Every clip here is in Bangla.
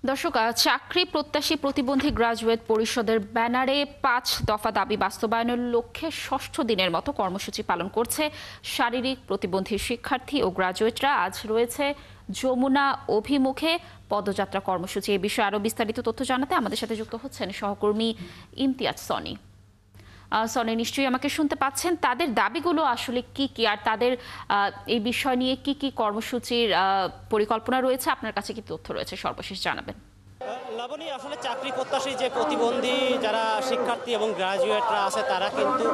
দর্শক, চাকরি প্রত্যাশী প্রতিবন্ধী গ্রাজুয়েট পরিষদের ব্যানারে ৫ দফা দাবি বাস্তবায়নের লক্ষ্যে ষষ্ঠ দিনের মতো কর্মসূচি পালন করছে শারীরিক প্রতিবন্ধী শিক্ষার্থী ও গ্রাজুয়েটরা। আজ রয়েছে যমুনা অভিমুখে পদযাত্রা কর্মসূচি। এই বিষয়ে আরও বিস্তারিত তথ্য জানাতে আমাদের সাথে যুক্ত হচ্ছেন সহকর্মী ইমতিয়াজ সনি। সনি, নিশ্চয়ই আমাকে শুনতে পাচ্ছেন। তাদের দাবিগুলো আসলে কি কি, আর তাদের এই বিষয় নিয়ে কি কি কর্মসূচির পরিকল্পনা রয়েছে, আপনার কাছে কি তথ্য রয়েছে সর্বশেষ জানাবেন। লাবণী, আসলে চাকরি প্রত্যাশী যে প্রতিবন্ধী যারা শিক্ষার্থী এবং গ্রাজুয়েটরা আছে তারা কিন্তু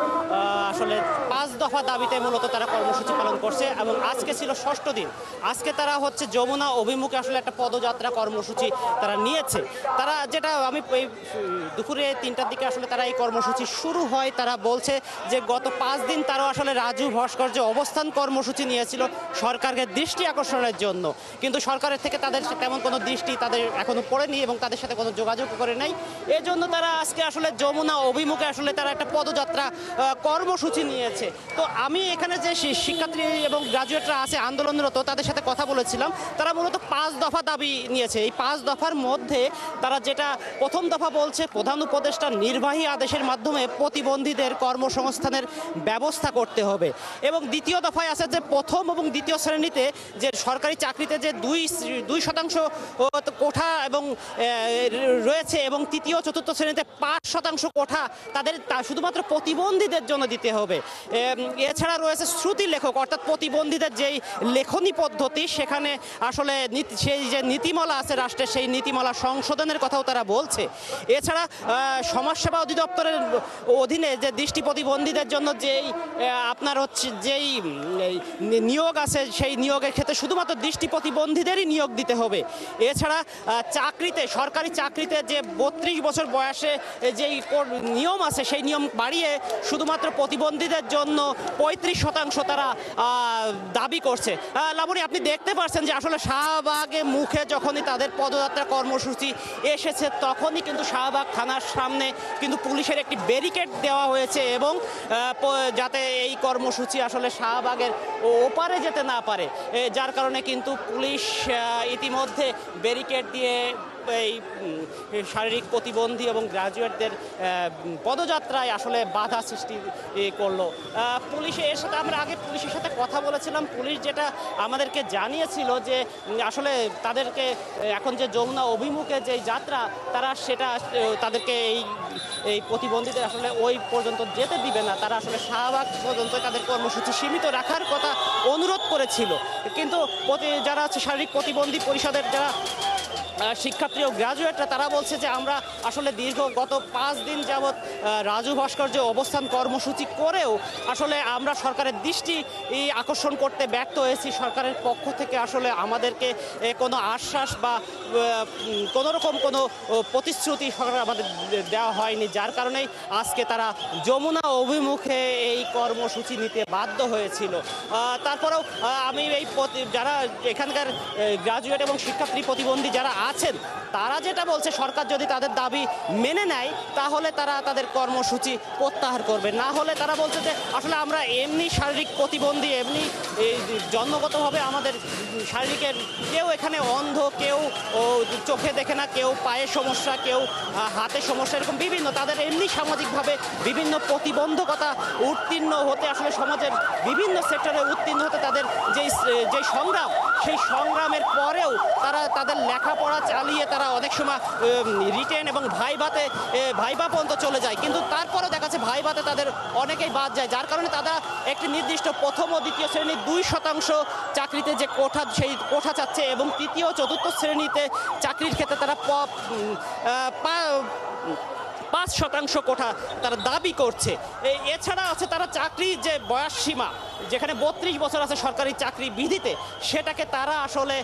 আসলে ৫ দফা দাবিতে মূলত তারা কর্মসূচি পালন করছে এবং আজকে ছিল ষষ্ঠ দিন। আজকে তারা হচ্ছে যমুনা অভিমুখে আসলে একটা পদযাত্রা কর্মসূচি তারা নিয়েছে। তারা যেটা আমি এই দুপুরে ৩টার দিকে আসলে তারা এই কর্মসূচি শুরু হয়। তারা বলছে যে গত ৫ দিন তারাও আসলে রাজু ভাস্কর্যে অবস্থান কর্মসূচি নিয়েছিল সরকারের দৃষ্টি আকর্ষণের জন্য, কিন্তু সরকারের থেকে তাদের তেমন কোনো দৃষ্টি তাদের এখনো পড়েনি এবং তাদের সাথে কোনো যোগাযোগ করে নাই। এজন্য তারা আজকে আসলে যমুনা অভিমুখে আসলে তারা একটা পদযাত্রা কর্মসূচি নিয়েছে। তো আমি এখানে যে শিক্ষার্থী এবং গ্রাজুয়েটরা আছে আন্দোলনরত তাদের সাথে কথা বলেছিলাম। তারা মূলত ৫ দফা দাবি নিয়েছে। এই ৫ দফার মধ্যে তারা যেটা প্রথম দফা বলছে, প্রধান উপদেষ্টা নির্বাহী আদেশের মাধ্যমে প্রতিবন্ধীদের কর্মসংস্থানের ব্যবস্থা করতে হবে, এবং দ্বিতীয় দফায় আছে যে প্রথম এবং দ্বিতীয় শ্রেণীতে যে সরকারি চাকরিতে যে ২% কোঠা এবং রয়েছে এবং তৃতীয় চতুর্থ শ্রেণীতে ৫% কোঠা তাদের শুধুমাত্র প্রতিবন্ধীদের জন্য দিতে হবে। এছাড়া রয়েছে শ্রুতি লেখক, অর্থাৎ প্রতিবন্ধীদের যেই লেখনী পদ্ধতি, সেখানে আসলে সেই যে নীতিমালা আছে রাষ্ট্রের, সেই নীতিমালা সংশোধনের কথাও তারা বলছে। এছাড়া সমাজসেবা অধিদপ্তরের অধীনে যে দৃষ্টি প্রতিবন্ধীদের জন্য যেই আপনার হচ্ছে যেই নিয়োগ আছে, সেই নিয়োগের ক্ষেত্রে শুধুমাত্র দৃষ্টি প্রতিবন্ধীদেরই নিয়োগ দিতে হবে। এছাড়া চাকরিতে, সরকারি চাকরিতে যে ৩২ বছর বয়সে যেই নিয়ম আছে, সেই নিয়ম বাড়িয়ে শুধুমাত্র প্রতিবন্ধীদের জন্য ৩৫% তারা দাবি করছে। লাবণী, আপনি দেখতে পাচ্ছেন যে আসলে শাহবাগে মুখে যখনই তাদের পদযাত্রা কর্মসূচি এসেছে তখনই কিন্তু শাহবাগ থানার সামনে কিন্তু পুলিশের একটি ব্যারিকেড দেওয়া হয়েছে, এবং যাতে এই কর্মসূচি আসলে শাহবাগের ওপারে যেতে না পারে, যার কারণে কিন্তু পুলিশ ইতিমধ্যে ব্যারিকেড দিয়ে এই শারীরিক প্রতিবন্ধী এবং গ্রাজুয়েটদের পদযাত্রায় আসলে বাধা সৃষ্টি করলো। পুলিশে এর সাথে আমরা আগে পুলিশের সাথে কথা বলেছিলাম। পুলিশ যেটা আমাদেরকে জানিয়েছিল যে আসলে তাদেরকে এখন যে যমুনা অভিমুখে যে যাত্রা, তারা সেটা তাদেরকে এই প্রতিবন্ধীদের আসলে ওই পর্যন্ত যেতে দিবে না। তারা আসলে শাহবাগ পর্যন্ত তাদের কর্মসূচি সীমিত রাখার কথা অনুরোধ করেছিল, কিন্তু যারা আছে শারীরিক প্রতিবন্ধী পরিষদের যারা শিক্ষার্থী ও গ্রাজুয়েটরা, তারা বলছে যে আমরা আসলে গত ৫ দিন যাবৎ রাজু ভাস্কর্যে অবস্থান কর্মসূচি করেও আসলে আমরা সরকারের দৃষ্টি আকর্ষণ করতে ব্যর্থ হয়েছি। সরকারের পক্ষ থেকে আসলে আমাদেরকে কোনো আশ্বাস বা কোনো রকম কোনো প্রতিশ্রুতি সরকার আমাদের দেওয়া হয়নি, যার কারণেই আজকে তারা যমুনা অভিমুখে এই কর্মসূচি নিতে বাধ্য হয়েছিল। তারপরেও আমি এই যারা এখানকার গ্রাজুয়েট এবং শিক্ষার্থী প্রতিবন্ধী যারা আছেন, তারা যেটা বলছে, সরকার যদি তাদের দাবি মেনে নেয় তাহলে তারা তাদের কর্মসূচি প্রত্যাহার করবে। না হলে তারা বলছে যে আসলে আমরা এমনি শারীরিক প্রতিবন্ধী, এমনি জন্মগতভাবে আমাদের শারীরিকের কেউ এখানে অন্ধ, কেউ চোখে দেখে না, কেউ পায়ে সমস্যা, কেউ হাতে সমস্যা, এরকম বিভিন্ন তাদের এমনি সামাজিকভাবে বিভিন্ন প্রতিবন্ধকতা উত্তীর্ণ হতে, আসলে সমাজের বিভিন্ন সেক্টরে উত্তীর্ণ হতে তাদের যেই সংগ্রাম, সেই সংগ্রামের পরেও তারা তাদের লেখাপড়া চালিয়ে তারা অনেক সময় রিটেন এবং ভাইবা পর্যন্ত চলে যায়, কিন্তু তারপরেও দেখা যাচ্ছে ভাইভাতে তাদের অনেকেই বাদ যায়, যার কারণে তারা একটি নির্দিষ্ট প্রথম ও দ্বিতীয় শ্রেণীর 2% চাকরিতে যে কোঠা, সেই কোঠা চাচ্ছে, এবং তৃতীয় চতুর্থ শ্রেণীতে চাকরির ক্ষেত্রে তারা 5% কোঠা তারা দাবি করছে। এছাড়া আছে তারা চাকরির যে বয়স সীমা, যেখানে 32 বছর আছে সরকারি চাকরি বিধিতে, সেটাকে তারা আসলে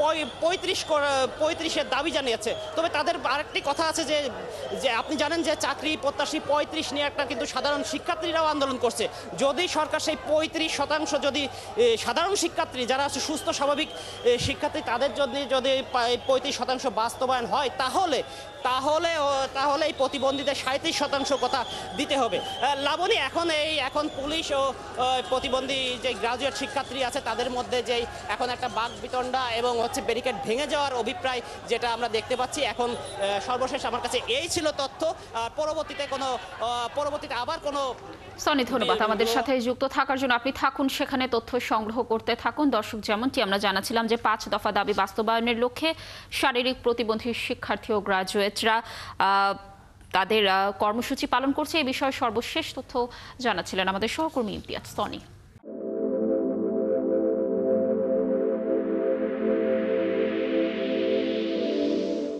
35-এর দাবি জানিয়েছে। তবে তাদের আরেকটি কথা আছে যে আপনি জানেন যে চাকরি প্রত্যাশী 35 নিয়ে একটা কিন্তু সাধারণ শিক্ষার্থীরাও আন্দোলন করছে। যদি সরকার সেই 35% যদি সাধারণ শিক্ষার্থী যারা আছে সুস্থ স্বাভাবিক শিক্ষার্থী, তাদের যদি 35% বাস্তবায়ন হয়, তাহলে এই প্রতিবন্ধীদের 37% কথা দিতে হবে। লাবণী, এখন পুলিশ ও প্রতিবন্ধী প্রতিবন্ধী যে গ্রাজুয়েট শিক্ষার্থী আছে তাদের মধ্যে যেই এখন একটা বাকবিতণ্ডা এবং হচ্ছে ব্যারিকেড ভেঙে যাওয়ার অভিপ্রায় যেটা আমরা দেখতে পাচ্ছি। এখন সর্বশেষ আমার কাছে এই ছিল তথ্য। পরবর্তীতে আবার কোনো সনি, ধন্যবাদ আমাদের সাথে যুক্ত থাকার জন্য। আপনি থাকুন সেখানে, তথ্য সংগ্রহ করতে থাকুন। দর্শক, যেমনটি আমরা জানাচ্ছিলাম যে 5 দফা দাবি বাস্তবায়নের লক্ষ্যে শারীরিক প্রতিবন্ধী শিক্ষার্থী ও গ্রাজুয়েটরা তাদের কর্মসূচি পালন করছে, এই বিষয়ে সর্বশেষ তথ্য জানাচ্ছিলেন আমাদের সহকর্মী ইমতিয়াজ। সনি।